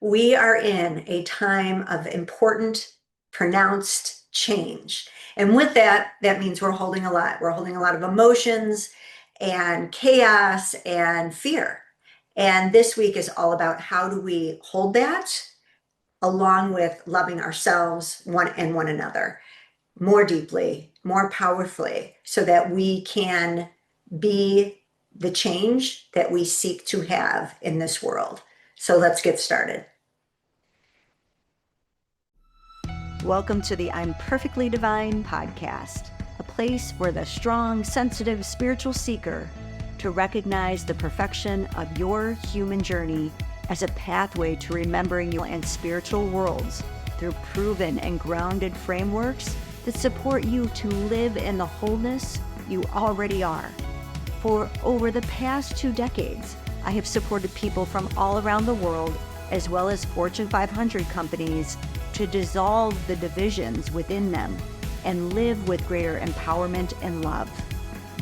We are in a time of important, pronounced change. And with that, that means we're holding a lot. We're holding a lot of emotions and chaos and fear. And this week is all about how do we hold that along with loving ourselves one and one another more deeply, more powerfully, so that we can be the change that we seek to have in this world. So let's get started. Welcome to the I'm Perfectly Divine podcast, a place for the strong, sensitive spiritual seeker to recognize the perfection of your human journey as a pathway to remembering your and spiritual worlds through proven and grounded frameworks that support you to live in the wholeness you already are. For over the past 2 decades, I have supported people from all around the world, as well as Fortune 500 companies, to dissolve the divisions within them and live with greater empowerment and love.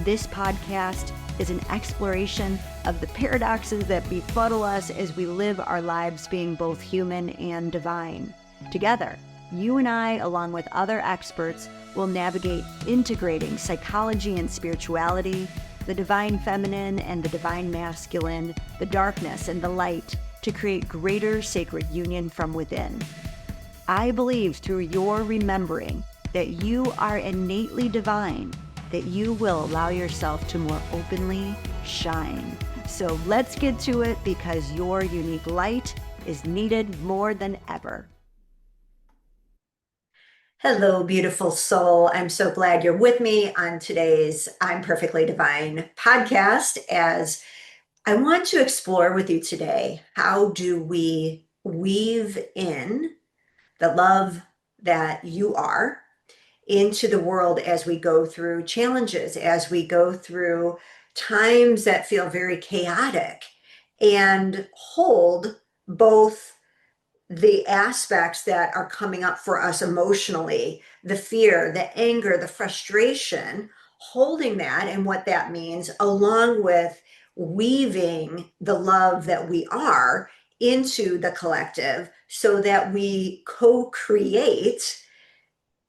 This podcast is an exploration of the paradoxes that befuddle us as we live our lives being both human and divine. Together, you and I, along with other experts, will navigate integrating psychology and spirituality, the divine feminine and the divine masculine, the darkness and the light, to create greater sacred union from within. I believe through your remembering that you are innately divine, that you will allow yourself to more openly shine. So let's get to it, because your unique light is needed more than ever. Hello, beautiful soul. I'm so glad you're with me on today's I'm Perfectly Divine podcast, as I want to explore with you today, how do we weave in the love that you are into the world as we go through challenges, as we go through times that feel very chaotic, and hold both the aspects that are coming up for us emotionally, the fear, the anger, the frustration, holding that and what that means, along with weaving the love that we are into the collective so that we co-create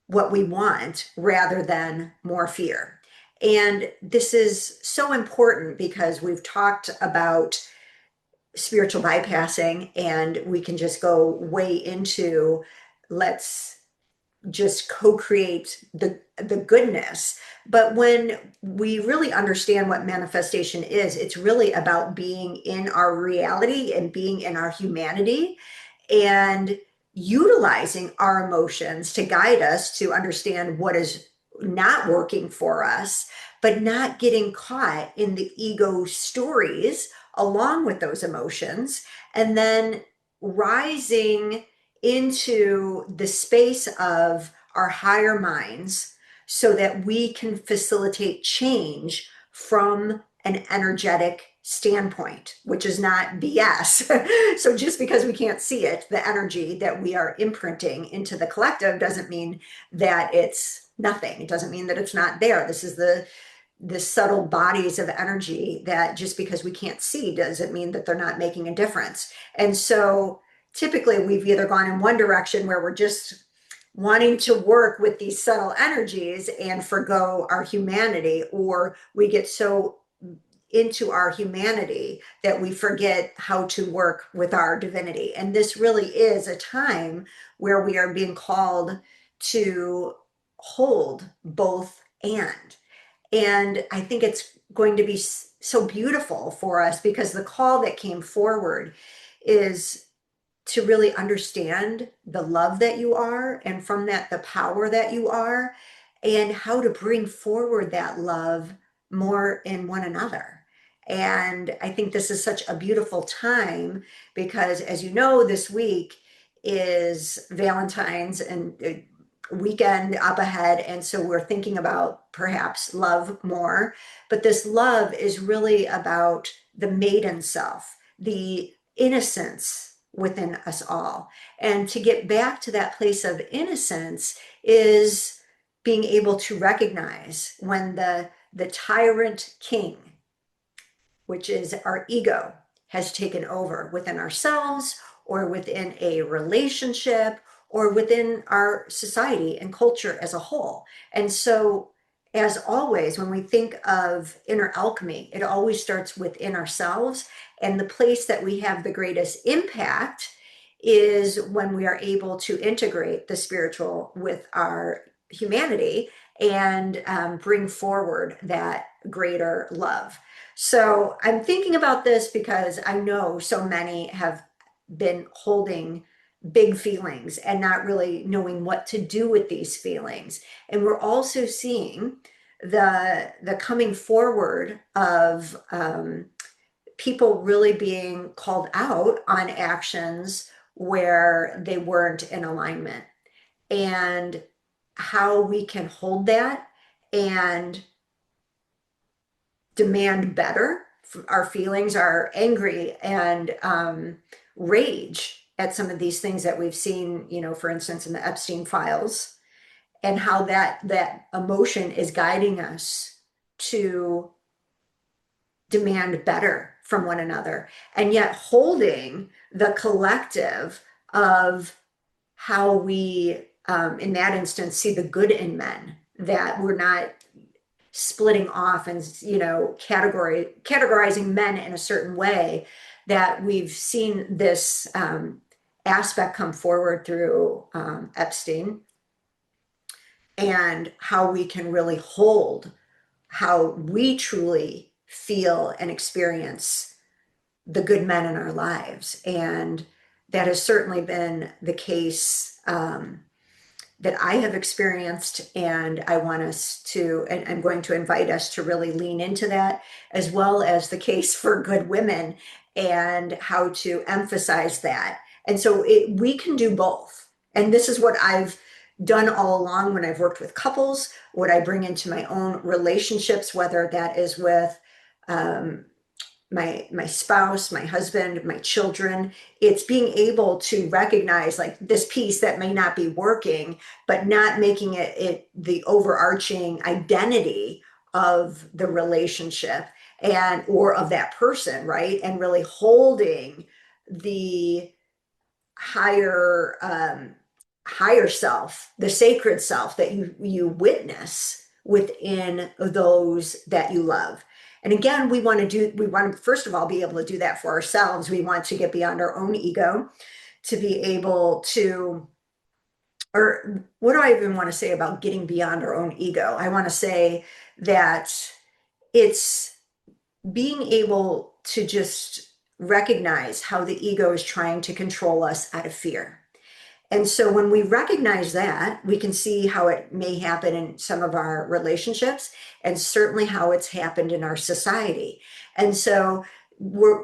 what we want rather than more fear. And this is so important because we've talked about spiritual bypassing, and we can just go way into let's just co-create the goodness. But when we really understand what manifestation is, it's really about being in our reality and being in our humanity and utilizing our emotions to guide us to understand what is not working for us, but not getting caught in the ego stories along with those emotions, and then rising into the space of our higher minds so that we can facilitate change from an energetic standpoint, which is not BS. So just because we can't see it, the energy that we are imprinting into the collective doesn't mean that it's nothing. It doesn't mean that it's not there. This is the subtle bodies of energy that just because we can't see doesn't mean that they're not making a difference. And so typically we've either gone in one direction where we're just wanting to work with these subtle energies and forgo our humanity, or we get so into our humanity that we forget how to work with our divinity. And this really is a time where we are being called to hold both and I think it's going to be so beautiful for us, because the call that came forward is to really understand the love that you are, and from that, the power that you are, and how to bring forward that love more in one another. And I think this is such a beautiful time because, as you know, this week is Valentine's and weekend up ahead. And so we're thinking about perhaps love more, but this love is really about the maiden self, the innocence within us all. And to get back to that place of innocence is being able to recognize when the tyrant king, which is our ego, has taken over within ourselves or within a relationship or within our society and culture as a whole. And so, as always, when we think of inner alchemy, it always starts within ourselves. And the place that we have the greatest impact is when we are able to integrate the spiritual with our humanity and bring forward that greater love. So I'm thinking about this because I know so many have been holding big feelings and not really knowing what to do with these feelings. And we're also seeing the coming forward of people really being called out on actions where they weren't in alignment, and how we can hold that and demand better. Our feelings are angry and rage at some of these things that we've seen, for instance, in the Epstein files, and how that emotion is guiding us to demand better from one another, and yet holding the collective of how we, in that instance, see the good in men, that we're not splitting off and categorizing men in a certain way, that we've seen this aspect come forward through Epstein, and how we can really hold how we truly feel and experience the good men in our lives. And that has certainly been the case that I have experienced. And I want us to, and I'm going to invite us to really lean into that, as well as the case for good women and how to emphasize that. And so we can do both. And this is what I've done all along when I've worked with couples, what I bring into my own relationships, whether that is with um, my spouse, my husband, my children. It's being able to recognize like this piece that may not be working, but not making it the overarching identity of the relationship and or of that person, right? And really holding the higher self, the sacred self that you witness within those that you love. And again, we want to first of all be able to do that for ourselves. We want to get beyond our own ego to be able to, or what do I even want to say about getting beyond our own ego? I want to say that it's being able to just recognize how the ego is trying to control us out of fear. And so when we recognize that, we can see how it may happen in some of our relationships, and certainly how it's happened in our society. And so we're,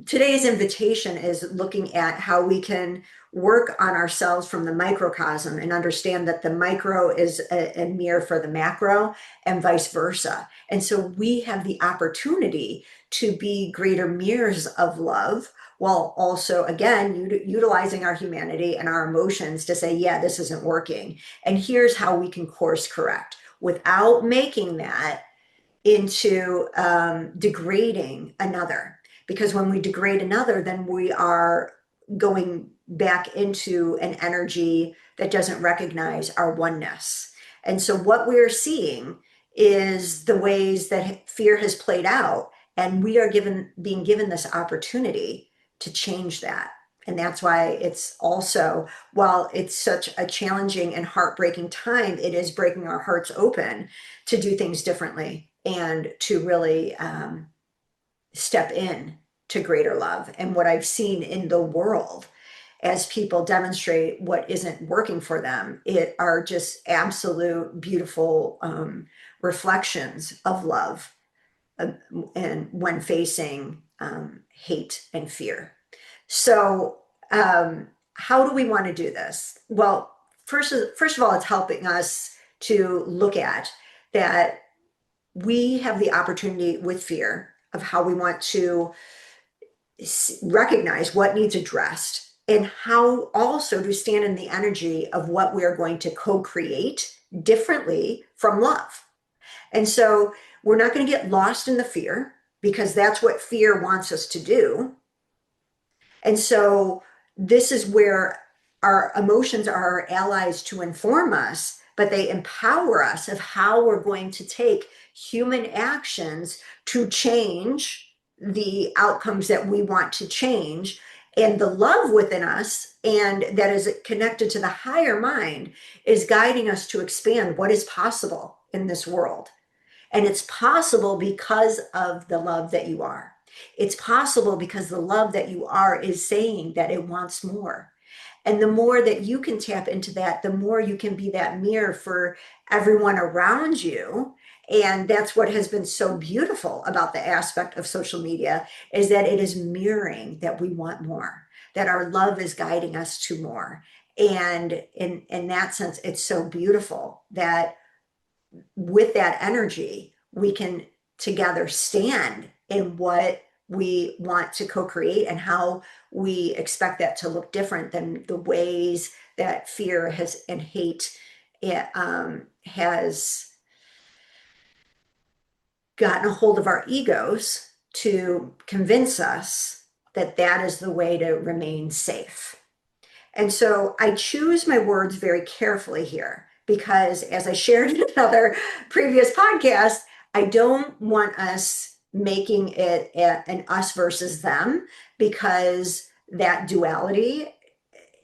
today's invitation is looking at how we can work on ourselves from the microcosm and understand that the micro is a mirror for the macro and vice versa. And so we have the opportunity to be greater mirrors of love, while also, again, utilizing our humanity and our emotions to say, yeah, this isn't working. And here's how we can course correct without making that into degrading another. Because when we degrade another, then we are going back into an energy that doesn't recognize our oneness. And so what we're seeing is the ways that fear has played out, and we are being given this opportunity to change that. And that's why it's also, while it's such a challenging and heartbreaking time, it is breaking our hearts open to do things differently and to really step in to greater love. And what I've seen in the world as people demonstrate what isn't working for them, it are just absolute beautiful reflections of love, and when facing hate and fear. So, how do we want to do this? Well, first of all, it's helping us to look at that we have the opportunity with fear of how we want to recognize what needs addressed, and how also to stand in the energy of what we are going to co-create differently from love. And so we're not going to get lost in the fear, because that's what fear wants us to do. And so this is where our emotions are our allies to inform us, but they empower us of how we're going to take human actions to change the outcomes that we want to change. And the love within us, and that is connected to the higher mind, is guiding us to expand what is possible in this world. And it's possible because of the love that you are. It's possible because the love that you are is saying that it wants more. And the more that you can tap into that, the more you can be that mirror for everyone around you. And that's what has been so beautiful about the aspect of social media, is that it is mirroring that we want more, that our love is guiding us to more. And in that sense, it's so beautiful that with that energy, we can together stand in what we want to co-create and how we expect that to look different than the ways that fear has and hate has gotten a hold of our egos to convince us that that is the way to remain safe. And so I choose my words very carefully here because, as I shared in another previous podcast, I don't want us making it an us versus them, because that duality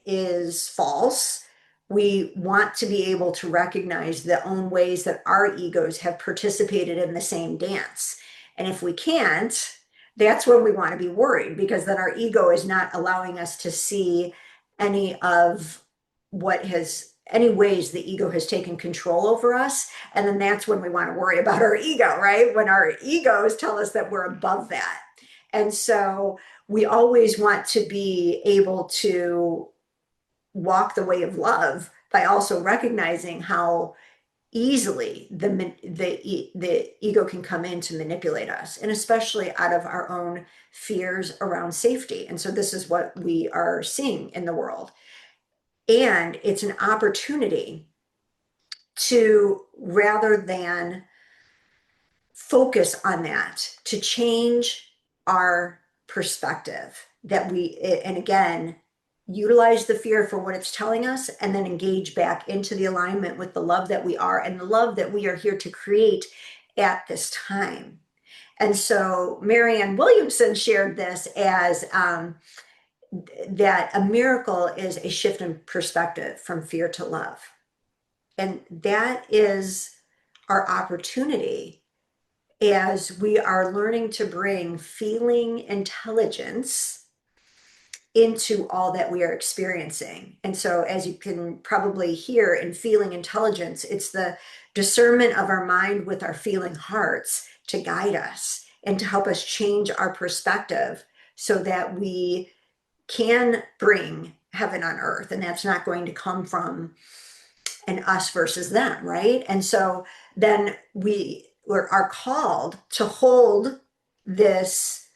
is false. We want to be able to recognize the own ways that our egos have participated in the same dance. And if we can't, that's when we want to be worried, because then our ego is not allowing us to see any of what has any ways the ego has taken control over us. And then that's when we want to worry about our ego, right? When our egos tell us that we're above that. And so we always want to be able to walk the way of love by also recognizing how easily the ego can come in to manipulate us, and especially out of our own fears around safety. And so this is what we are seeing in the world, and it's an opportunity to, rather than focus on that, to change our perspective, that we, and again, utilize the fear for what it's telling us, and then engage back into the alignment with the love that we are and the love that we are here to create at this time. And so Marianne Williamson shared this as that a miracle is a shift in perspective from fear to love. And that is our opportunity as we are learning to bring feeling intelligence into all that we are experiencing. And so, as you can probably hear in feeling intelligence, it's the discernment of our mind with our feeling hearts to guide us and to help us change our perspective so that we can bring heaven on earth. And that's not going to come from an us versus them, right? And so then we are called to hold this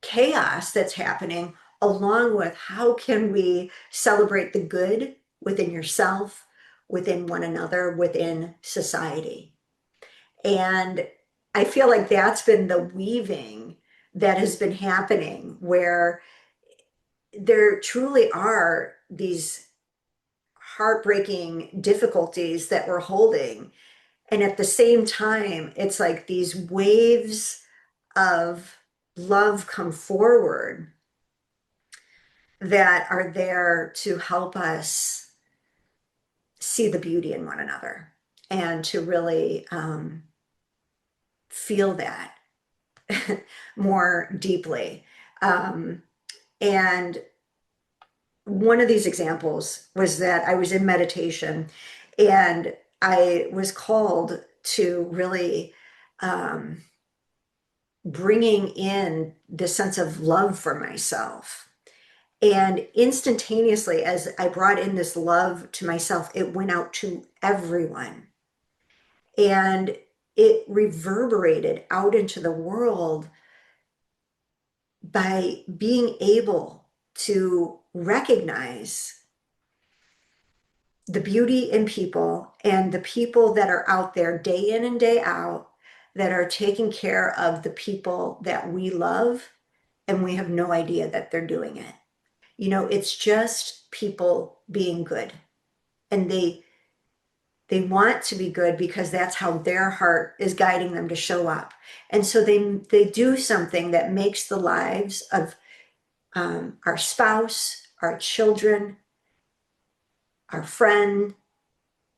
chaos that's happening, along with how can we celebrate the good within yourself, within one another, within society. And I feel like that's been the weaving that has been happening, where there truly are these heartbreaking difficulties that we're holding. And at the same time, it's like these waves of love come forward that are there to help us see the beauty in one another and to really feel that more deeply. And one of these examples was that I was in meditation and I was called to really bringing in this sense of love for myself. And instantaneously, as I brought in this love to myself, it went out to everyone. And it reverberated out into the world by being able to recognize the beauty in people, and the people that are out there day in and day out that are taking care of the people that we love, and we have no idea that they're doing it. It's just people being good. And they want to be good because that's how their heart is guiding them to show up. And so they do something that makes the lives of our spouse, our children, our friend,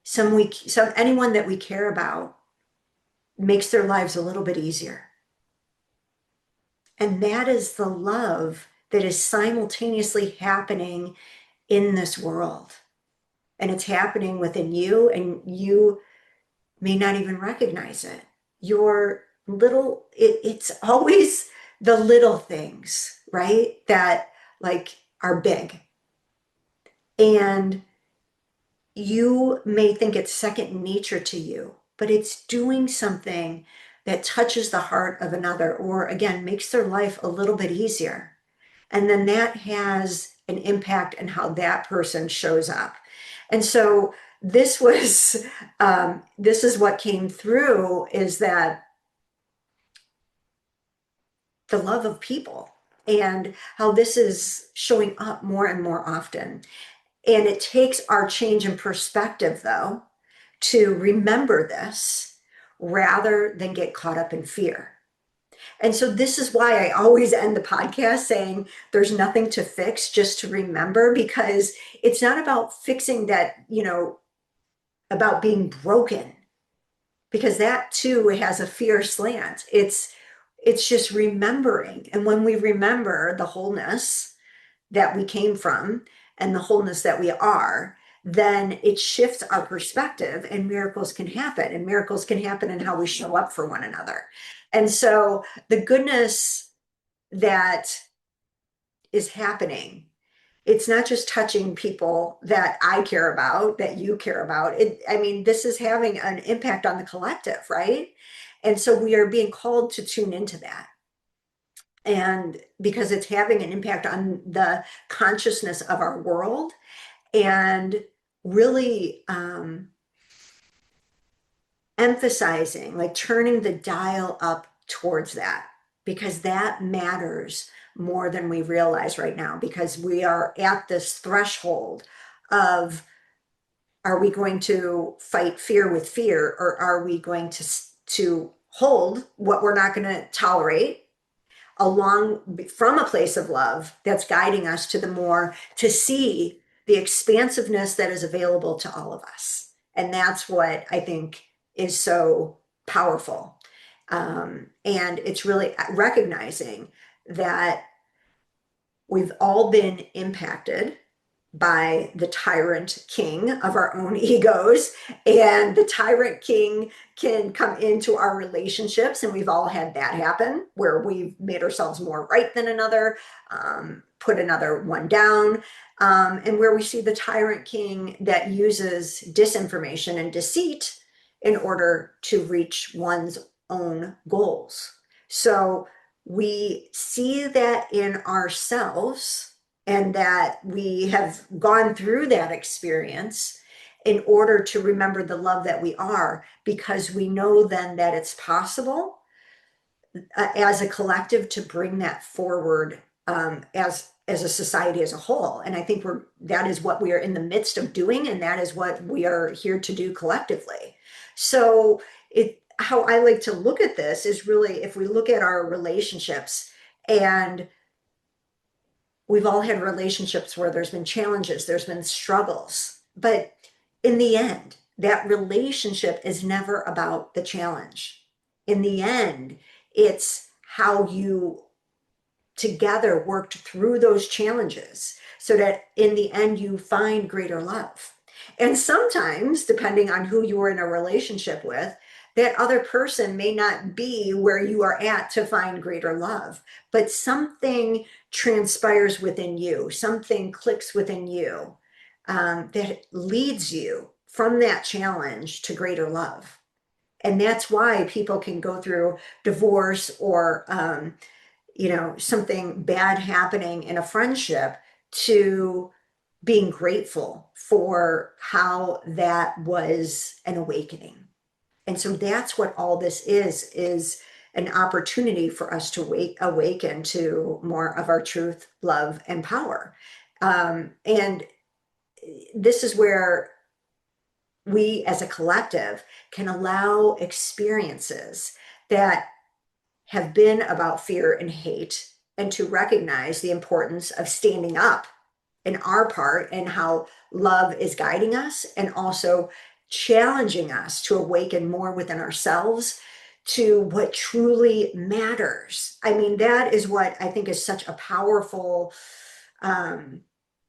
some anyone that we care about, makes their lives a little bit easier. And that is the love that is simultaneously happening in this world. And it's happening within you, and you may not even recognize it. It's always the little things, right? That like are big. And you may think it's second nature to you, but it's doing something that touches the heart of another, or again, makes their life a little bit easier. And then that has an impact on how that person shows up. And so this is what came through, is that the love of people, and how this is showing up more and more often. And it takes our change in perspective, though, to remember this rather than get caught up in fear. And so this is why I always end the podcast saying there's nothing to fix, just to remember, because it's not about fixing that, about being broken, because that too has a fear slant. It's just remembering. And when we remember the wholeness that we came from and the wholeness that we are, then it shifts our perspective, and miracles can happen. And miracles can happen in how we show up for one another. And so the goodness that is happening, it's not just touching people that I care about, that you care about. I mean, this is having an impact on the collective, right? And so we are being called to tune into that. And because it's having an impact on the consciousness of our world, and really emphasizing, like turning the dial up towards that, because that matters more than we realize right now, because we are at this threshold of, are we going to fight fear with fear, or are we going to hold what we're not going to tolerate, along from a place of love that's guiding us to the more, to see the expansiveness that is available to all of us. And that's what I think is so powerful. And it's really recognizing that we've all been impacted by the tyrant king of our own egos. And the tyrant king can come into our relationships, and we've all had that happen, where we've made ourselves more right than another, put another one down, and where we see the tyrant king that uses disinformation and deceit in order to reach one's own goals. So we see that in ourselves, and that we have gone through that experience in order to remember the love that we are, because we know then that it's possible as a collective to bring that forward, as a society as a whole. And I think that is what we are in the midst of doing, and that is what we are here to do collectively. So how I like to look at this is, really, if we look at our relationships, and we've all had relationships where there's been challenges, there's been struggles, but in the end, that relationship is never about the challenge. In the end, it's how you together worked through those challenges, so that in the end you find greater love. And sometimes, depending on who you are in a relationship with, that other person may not be where you are at to find greater love, but something transpires within you, something clicks within you, that leads you from that challenge to greater love. And that's why people can go through divorce, or something bad happening in a friendship, to being grateful for how that was an awakening. And so that's what all this is an opportunity for us to awaken to more of our truth, love, and power. And this is where we as a collective can allow experiences that have been about fear and hate, and to recognize the importance of standing up in our part and how love is guiding us and also challenging us to awaken more within ourselves to what truly matters. I mean, that is what I think is such a powerful um,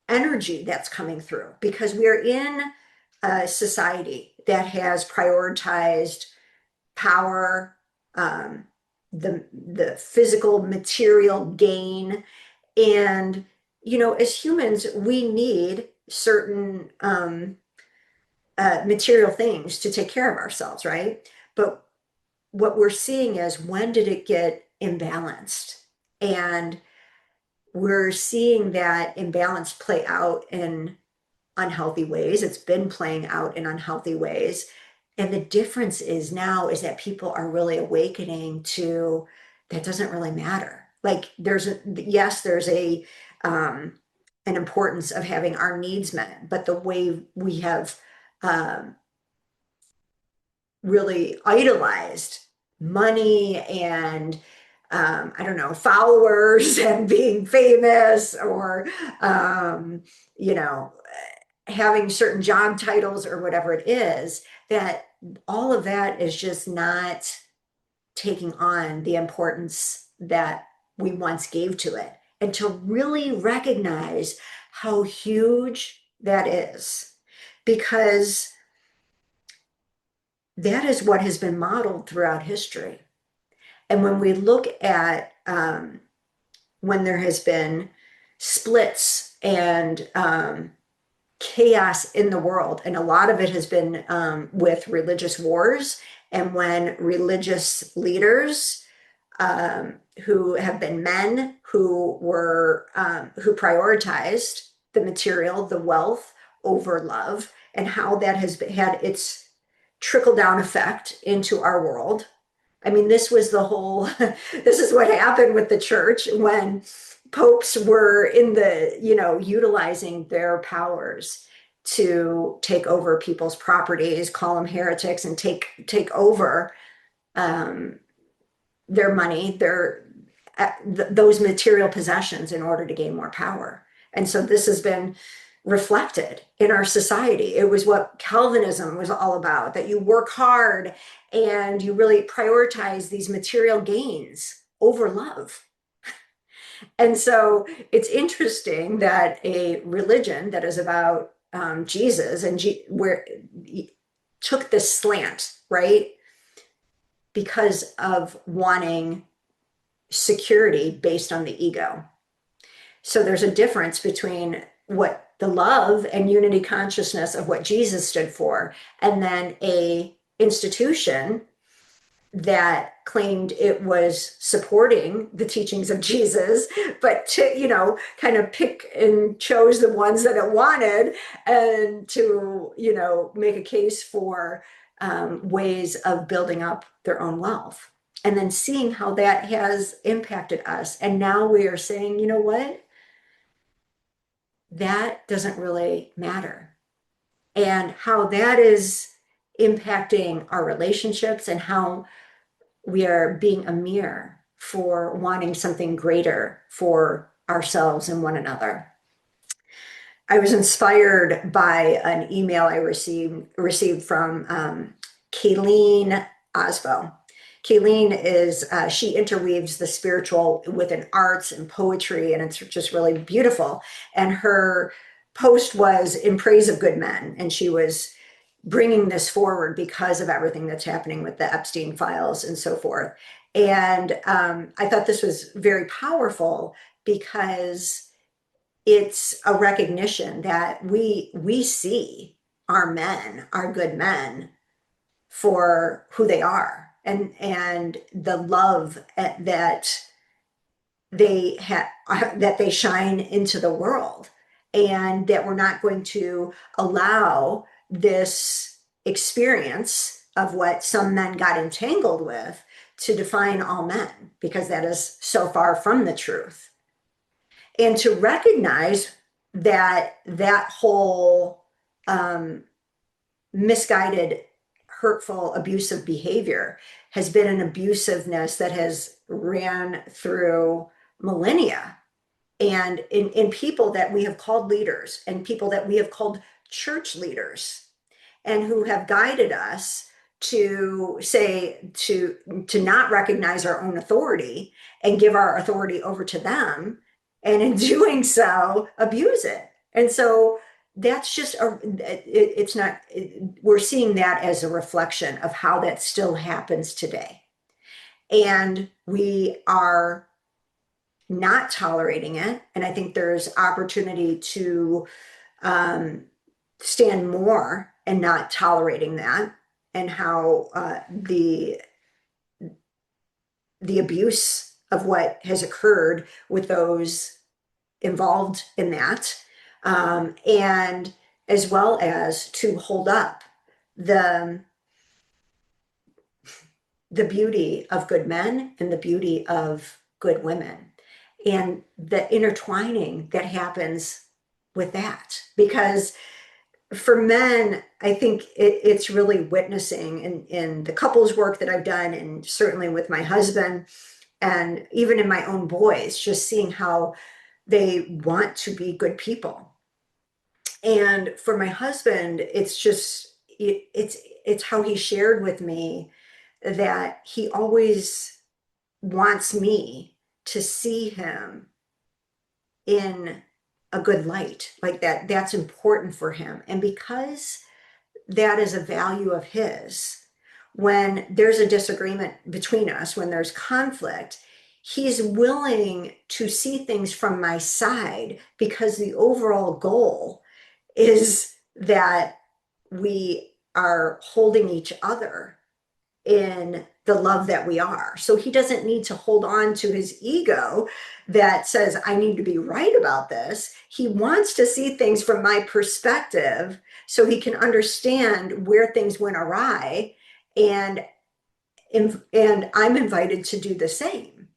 energy that's coming through, because we're in a society that has prioritized power, um, the physical material gain, and as humans, we need certain material things to take care of ourselves, right? But what we're seeing is, when did it get imbalanced? And we're seeing that imbalance play out in unhealthy ways. It's been playing out in unhealthy ways. And the difference is now is that people are really awakening to that doesn't really matter. Like there's a um, an importance of having our needs met, but the way we have um, really idolized money and I don't know, followers and being famous, or um, you know, having certain job titles or whatever it is, that all of that is just not taking on the importance that we once gave to it. And to really recognize how huge that is, because that is what has been modeled throughout history. And when we look at when there has been splits and chaos in the world, and a lot of it has been with religious wars, and when religious leaders who have been men who prioritized the material, the wealth over love, and how that has had its trickle down effect into our world. I mean, this was the whole, this is what happened with the church when popes were utilizing their powers to take over people's properties, call them heretics, and take over um, their money, those material possessions in order to gain more power. And so this has been reflected in our society. It was what Calvinism was all about, that you work hard and you really prioritize these material gains over love. And so it's interesting that a religion that is about Jesus and where took this slant, right? Because of wanting security based on the ego. So there's a difference between what the love and unity consciousness of what Jesus stood for, and then a institution that claimed it was supporting the teachings of Jesus, but kind of pick and chose the ones that it wanted, and to, make a case for ways of building up their own wealth. And then seeing how that has impacted us. And now we are saying, you know what? That doesn't really matter. And how that is impacting our relationships, and how we are being a mirror for wanting something greater for ourselves and one another. I was inspired by an email I received from Kayleen Osbo. Kayleen is she interweaves the spiritual within arts and poetry, and it's just really beautiful. And her post was in praise of good men, and she was bringing this forward because of everything that's happening with the Epstein files and so forth. And I thought this was very powerful, because it's a recognition that we see our men, our good men, for who they are, and the love that they shine into the world, and that we're not going to allow this experience of what some men got entangled with to define all men, because that is so far from the truth. And to recognize that whole um, misguided, hurtful, abusive behavior has been an abusiveness that has ran through millennia, and in people that we have called leaders and people that we have called church leaders, and who have guided us to say to not recognize our own authority and give our authority over to them, and in doing so abuse it. And so that's just it's not, we're seeing that as a reflection of how that still happens today, and we are not tolerating it. And I think there's opportunity to um, stand more and not tolerating that, and how the abuse of what has occurred with those involved in that, and as well as to hold up the the beauty of good men and the beauty of good women, and the intertwining that happens with that. Because for men, I think it's really witnessing in the couples work that I've done, and certainly with my husband, and even in my own boys, just seeing how they want to be good people. And for my husband, it's just it's how he shared with me that he always wants me to see him in a good light, like that's important for him. And because that is a value of his, when there's a disagreement between us, when there's conflict, he's willing to see things from my side, because the overall goal is that we are holding each other in the love that we are. So he doesn't need to hold on to his ego that says, I need to be right about this. He wants to see things from my perspective so he can understand where things went awry. And, and I'm invited to do the same.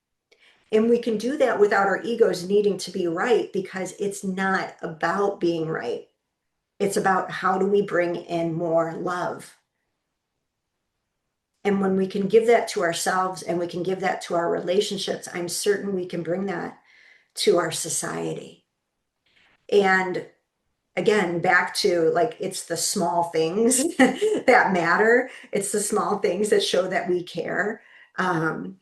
And we can do that without our egos needing to be right, because it's not about being right. It's about how do we bring in more love. And when we can give that to ourselves and we can give that to our relationships, I'm certain we can bring that to our society. And again, back to, like, it's the small things that matter. It's the small things that show that we care. Um,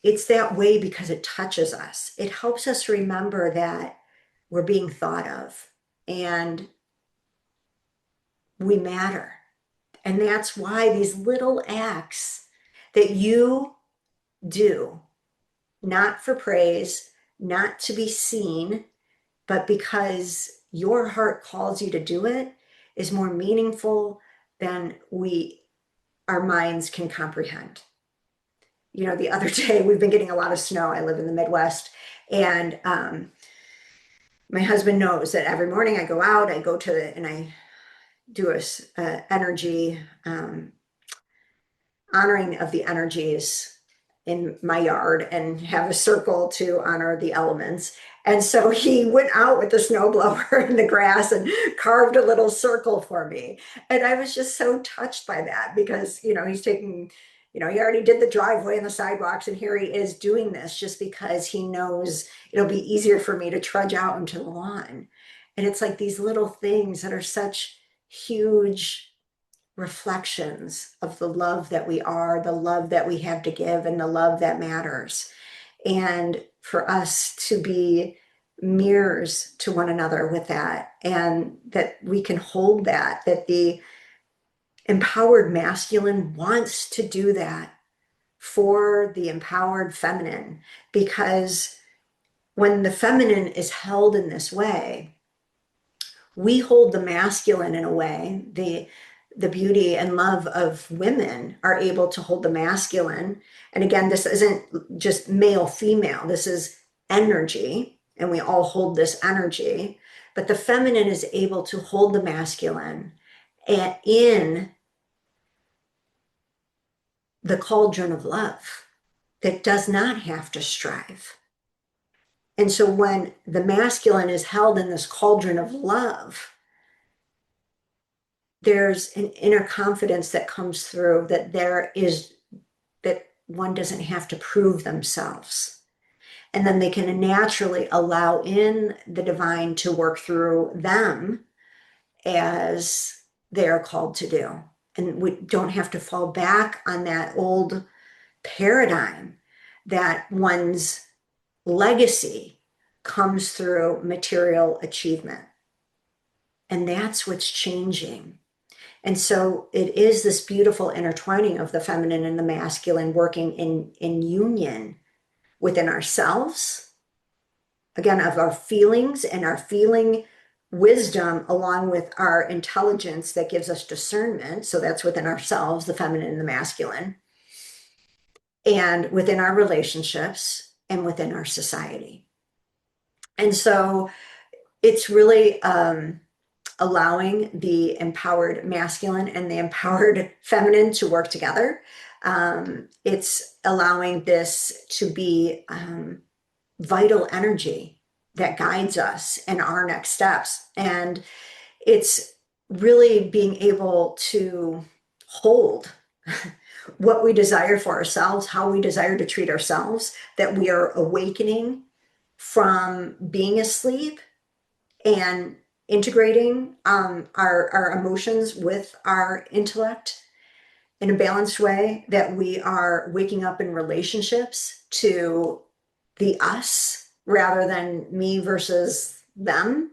it's that way because it touches us. It helps us remember that we're being thought of and we matter. And that's why these little acts that you do, not for praise, not to be seen, but because your heart calls you to do it, is more meaningful than our minds can comprehend. You know, the other day we've been getting a lot of snow. I live in the Midwest, and my husband knows that every morning I go out, I go to and I do a energy honoring of the energies in my yard, and have a circle to honor the elements. And so he went out with the snowblower in the grass and carved a little circle for me. And I was just so touched by that, because, he's taking, he already did the driveway and the sidewalks, and here he is doing this just because he knows it'll be easier for me to trudge out into the lawn. And it's like these little things that are such huge reflections of the love that we are, the love that we have to give, and the love that matters. And for us to be mirrors to one another with that, and that we can hold that the empowered masculine wants to do that for the empowered feminine. Because when the feminine is held in this way, we hold the masculine in a way. The beauty and love of women are able to hold the masculine. And again, this isn't just male female, this is energy, and we all hold this energy. But the feminine is able to hold the masculine in the cauldron of love that does not have to strive. And so when the masculine is held in this cauldron of love, there's an inner confidence that comes through that one doesn't have to prove themselves. And then they can naturally allow in the divine to work through them as they are called to do. And we don't have to fall back on that old paradigm that one's legacy comes through material achievement. And that's what's changing. And so it is this beautiful intertwining of the feminine and the masculine working in union within ourselves, again, of our feelings and our feeling wisdom, along with our intelligence that gives us discernment. So that's within ourselves, the feminine and the masculine, and within our relationships and within our society. And so it's really allowing the empowered masculine and the empowered feminine to work together. It's allowing this to be vital energy that guides us in our next steps. And it's really being able to hold what we desire for ourselves, how we desire to treat ourselves, that we are awakening from being asleep and integrating our emotions with our intellect in a balanced way, that we are waking up in relationships to the us rather than me versus them.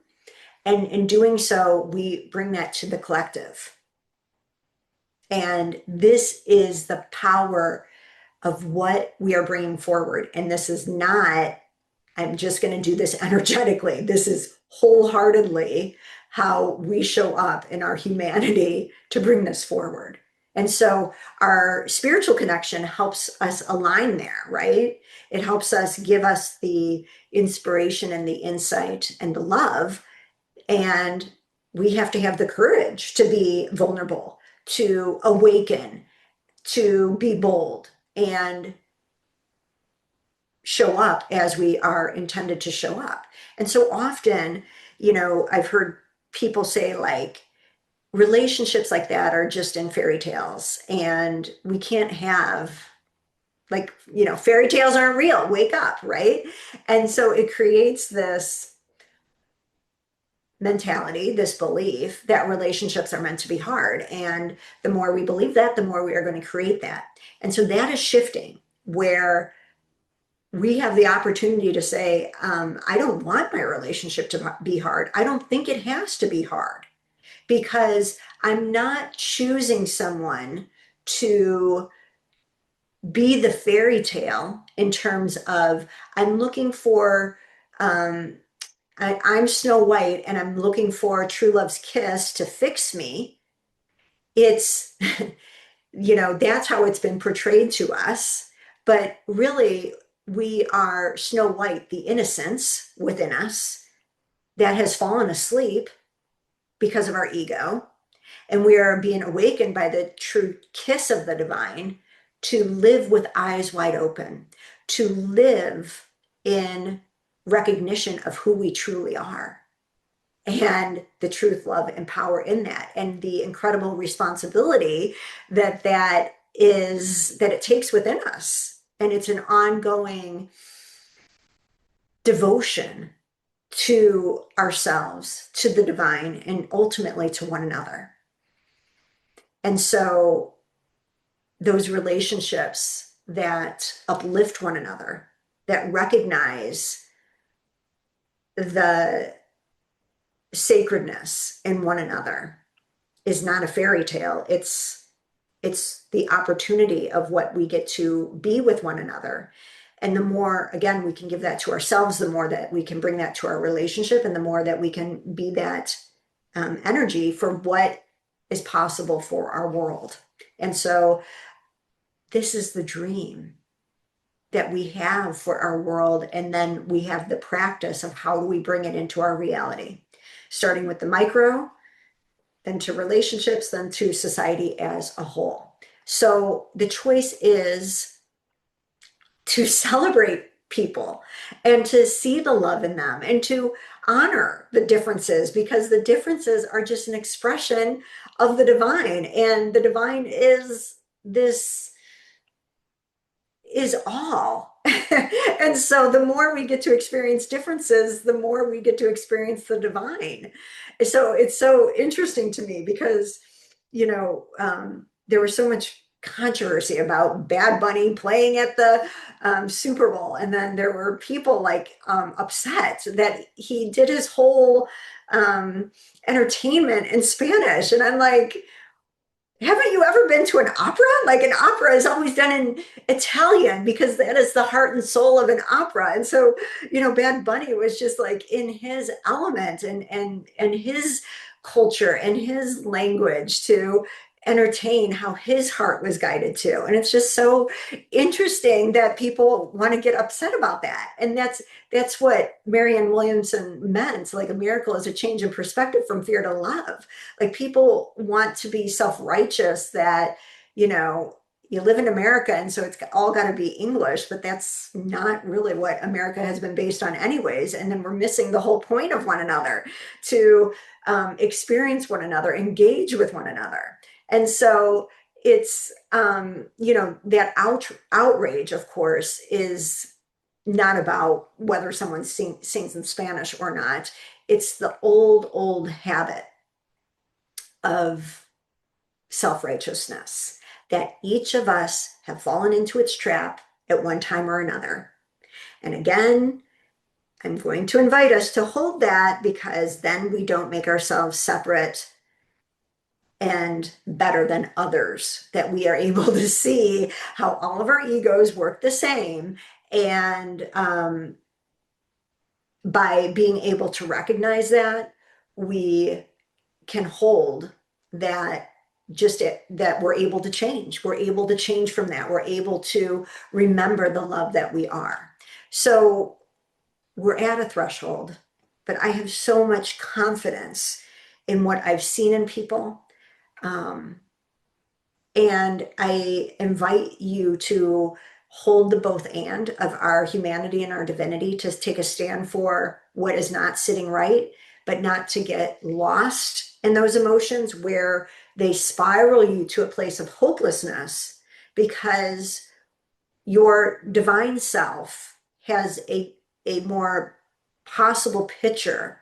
And in doing so, we bring that to the collective. And this is the power of what we are bringing forward. And this is not, I'm just going to do this energetically. This is wholeheartedly how we show up in our humanity to bring this forward. And so our spiritual connection helps us align there, right? It helps us give us the inspiration and the insight and the love. And we have to have the courage to be vulnerable, to awaken, to be bold, and show up as we are intended to show up. And so often, I've heard people say, like, relationships like that are just in fairy tales, and we can't have, like, fairy tales aren't real, wake up, right? And so it creates this mentality, this belief that relationships are meant to be hard. And the more we believe that, the more we are going to create that. And so that is shifting, where we have the opportunity to say, I don't want my relationship to be hard. I don't think it has to be hard, because I'm not choosing someone to be the fairy tale in terms of, I'm looking for, I'm Snow White and I'm looking for a true love's kiss to fix me. It's, that's how it's been portrayed to us. But really, we are Snow White, the innocence within us that has fallen asleep because of our ego. And we are being awakened by the true kiss of the divine to live with eyes wide open, to live in recognition of who we truly are, and the truth, love, and power in that, and the incredible responsibility that it takes within us. And it's an ongoing devotion to ourselves, to the divine, and ultimately to one another. And so those relationships that uplift one another, that recognize the sacredness in one another, is not a fairy tale. It's the opportunity of what we get to be with one another. And the more, again, we can give that to ourselves, the more that we can bring that to our relationship, and the more that we can be that energy for what is possible for our world. And so this is the dream that we have for our world. And then we have the practice of how do we bring it into our reality, starting with the micro, then to relationships, then to society as a whole. So the choice is to celebrate people and to see the love in them and to honor the differences because the differences are just an expression of the divine. And the divine this is all. And so the more we get to experience differences, the more we get to experience the divine. So it's so interesting to me because, there was so much controversy about Bad Bunny playing at the Super Bowl. And then there were people like upset that he did his whole entertainment in Spanish. And I'm like, haven't you ever been to an opera? Like an opera is always done in Italian because that is the heart and soul of an opera. And so, Bad Bunny was just like in his element and his culture and his language to entertain how his heart was guided to. And it's just so interesting that people want to get upset about that. And that's what Marianne Williamson meant. Like a miracle is a change in perspective from fear to love. Like people want to be self-righteous that, you live in America and so it's all got to be English, but that's not really what America has been based on anyways. And then we're missing the whole point of one another to experience one another, engage with one another. And so it's, that outrage, of course, is not about whether someone sings in Spanish or not. It's the old habit of self-righteousness that each of us have fallen into its trap at one time or another. And again, I'm going to invite us to hold that because then we don't make ourselves separate and better than others, that we are able to see how all of our egos work the same. And by being able to recognize that, we can hold that that we're able to change. We're able to change from that. We're able to remember the love that we are. So we're at a threshold, but I have so much confidence in what I've seen in people. And I invite you to hold the both and of our humanity and our divinity, to take a stand for what is not sitting right, but not to get lost in those emotions where they spiral you to a place of hopelessness, because your divine self has a more possible picture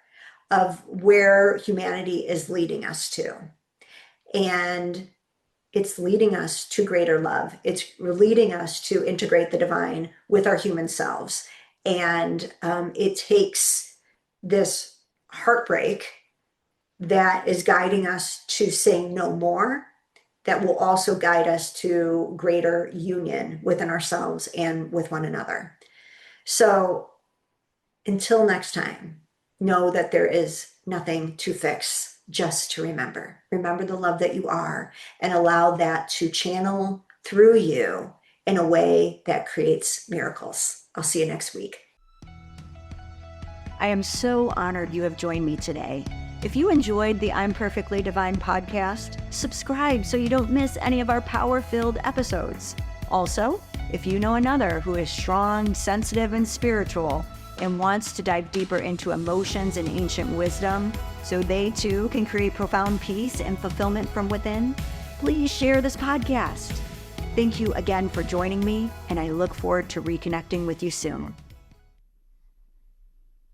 of where humanity is leading us to. And it's leading us to greater love. It's leading us to integrate the divine with our human selves. And it takes this heartbreak that is guiding us to say no more, that will also guide us to greater union within ourselves and with one another. So until next time, know that there is nothing to fix, just to remember. Remember the love that you are and allow that to channel through you in a way that creates miracles. I'll see you next week. I am so honored you have joined me today. If you enjoyed the I'm Perfectly Divine podcast, subscribe so you don't miss any of our power-filled episodes. Also, if you know another who is strong, sensitive, and spiritual, and wants to dive deeper into emotions and ancient wisdom so they too can create profound peace and fulfillment from within, please share this podcast. Thank you again for joining me, and I look forward to reconnecting with you soon.